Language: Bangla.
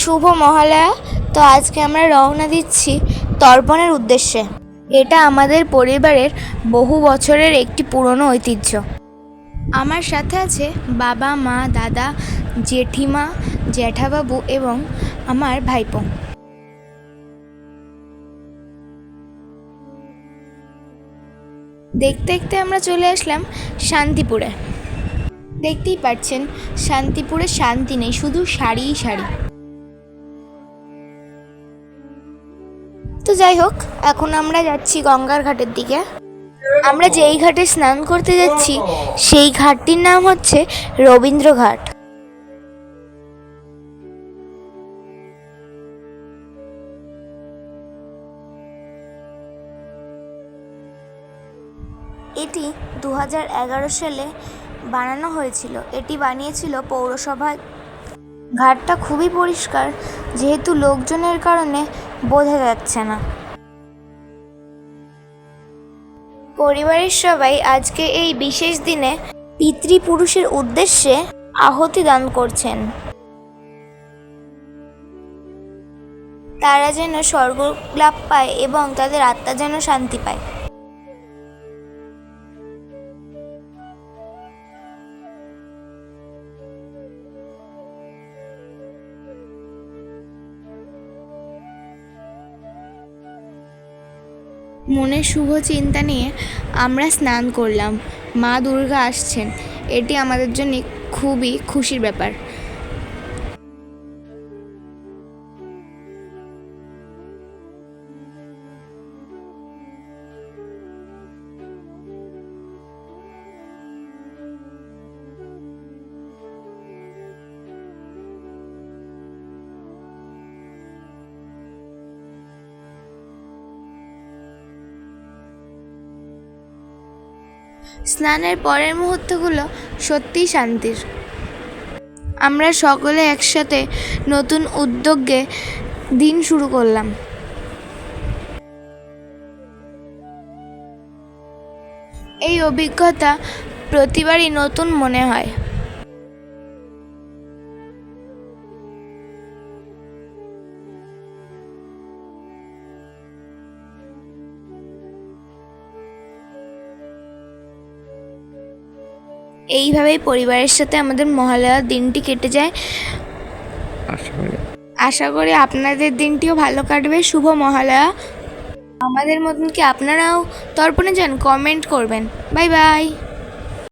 শুভ মহালয়া। তো আজকে আমরা রওনা দিচ্ছি তর্পণের উদ্দেশ্যে। এটা আমাদের পরিবারের বহু বছরের একটি পুরনো ঐতিহ্য। আমার সাথে আছে বাবা, মা, দাদা, জেঠিমা, জ্যাঠাবাবু এবং আমার ভাইপো। দেখতে দেখতে আমরা চলে আসলাম শান্তিপুরে। দেখতেই পাচ্ছেন শান্তিপুরে শান্তি নেই, শুধু সারিই সারি। তো যাই হোক, এখন আমরা যাচ্ছি গঙ্গার ঘাটের দিকে। আমরা যেই ঘাটে স্নান করতে যাচ্ছি সেই ঘাটটির নাম হচ্ছে রবীন্দ্র ঘাট। এটি 2011 সালে বানানো হয়েছিল। এটি বানিয়েছিল পৌরসভা। ঘাটটা খুবই পরিষ্কার, যেহেতু লোকজনের কারণে বোঝা যাচ্ছে না। পরিবারের সবাই আজকে এই বিশেষ দিনে পিতৃপুরুষের উদ্দেশ্যে আহুতি দান করছেন। তারা যেন স্বর্গ লাভ পায় এবং তাদের আত্মা যেন শান্তি পায়। মনের শুভ চিন্তা নিয়ে আমরা স্নান করলাম। মা দুর্গা আসছেন, এটি আমাদের জন্য খুবই খুশির ব্যাপার। স্নানের পরের মুহূর্তগুলো সত্যিই শান্তির। আমরা সকলে একসাথে নতুন উদ্যোগে দিন শুরু করলাম। এই অভিজ্ঞতা প্রতিবারই নতুন মনে হয়। এইভাবেই পরিবারের সাথে আমাদের মহালয়ার দিনটি কেটে যায়। আশা করি আপনাদের দিনটিও ভালো কাটবে। শুভ মহালয়া। আমাদের মতন কি আপনারাও তর্পণে যান? কমেন্ট করবেন। Bye bye.